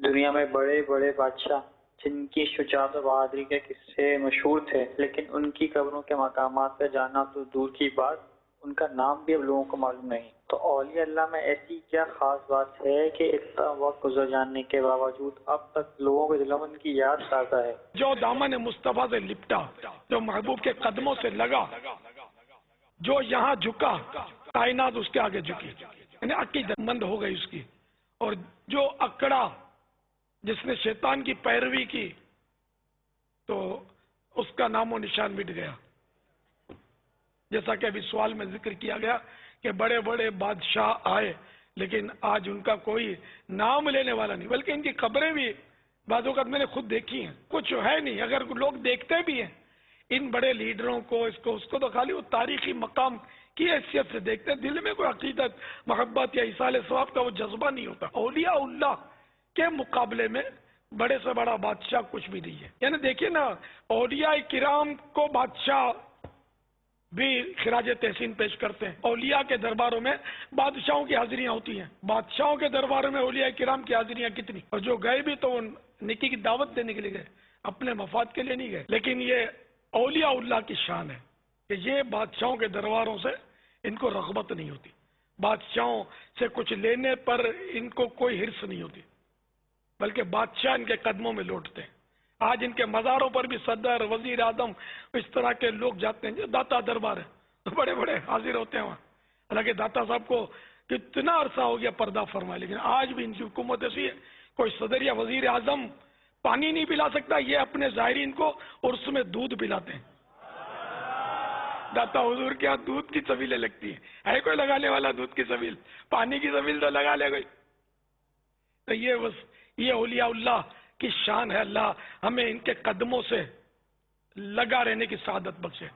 دنیا میں بڑے بڑے بادشاہ جن کی شجاعت و بہادری کے قصے مشہور تھے، لیکن ان کی قبروں کے مقامات پہ جانا تو دور کی بات، ان کا نام بھی اب لوگوں کو معلوم نہیں۔ تو اولیاء اللہ میں ایسی کیا خاص بات ہے کہ اتنا وقت گزر جانے کے باوجود اب تک لوگوں کے دلوں میں ان کی یاد تازہ ہے؟ جو دامن مصطفیٰ سے لپٹا، جو محبوب کے قدموں سے لگا، جو یہاں جھکا، کائنات اس کے آگے جھکی، یعنی عقیدت مند ہو گئی اس کی، اور جو اکڑا، جس نے شیطان کی پیروی کی، تو اس کا نام و نشان مٹ گیا۔ جیسا کہ ابھی سوال میں ذکر کیا گیا کہ بڑے بڑے بادشاہ آئے، لیکن آج ان کا کوئی نام لینے والا نہیں، بلکہ ان کی قبریں بھی بعض اوقات میں نے خود دیکھی ہیں، کچھ ہے نہیں۔ اگر لوگ دیکھتے بھی ہیں ان بڑے لیڈروں کو، اس کو تو خالی وہ تاریخی مقام کی حیثیت سے دیکھتے ہیں، دل میں کوئی عقیدت، محبت یا ایصال ثواب کا وہ جذبہ نہیں ہوتا۔ اولیاء اللہ کے مقابلے میں بڑے سے بڑا بادشاہ کچھ بھی نہیں ہے۔ یعنی دیکھیے نا، اولیاء کرام کو بادشاہ بھی خراج تحسین پیش کرتے ہیں۔ اولیاء کے درباروں میں بادشاہوں کی حاضریاں ہوتی ہیں، بادشاہوں کے درباروں میں اولیاء کرام کی حاضریاں کتنی، اور جو گئے بھی تو نیکی کی دعوت دینے کے لیے گئے، اپنے مفاد کے لیے نہیں گئے۔ لیکن یہ اولیاء اللہ کی شان ہے کہ یہ بادشاہوں کے درباروں سے ان کو رغبت نہیں ہوتی، بادشاہوں سے کچھ لینے پر ان کو کوئی حرص نہیں ہوتی، بلکہ بادشاہ ان کے قدموں میں لوٹتے ہیں۔ آج ان کے مزاروں پر بھی صدر، وزیر اعظم، اس طرح کے لوگ جاتے ہیں، جو داتا دربار ہے تو بڑے بڑے حاضر ہوتے ہیں وہاں۔ حالانکہ داتا صاحب کو کتنا عرصہ ہو گیا پردہ فرمائے، لیکن آج بھی ان کی حکومت ایسی ہے، کوئی صدر یا وزیر اعظم پانی نہیں پلا سکتا، یہ اپنے زائرین کو عرس میں دودھ پلاتے ہیں۔ داتا حضور کے ہاتھ دودھ کی سبیلیں لگتی ہیں، ہے کوئی لگانے والا دودھ کی سبیل؟ پانی کی سبیل تو لگا لے کوئی۔ تو یہ اولیاء اللہ کی شان ہے۔ اللہ ہمیں ان کے قدموں سے لگا رہنے کی سعادت بخشے۔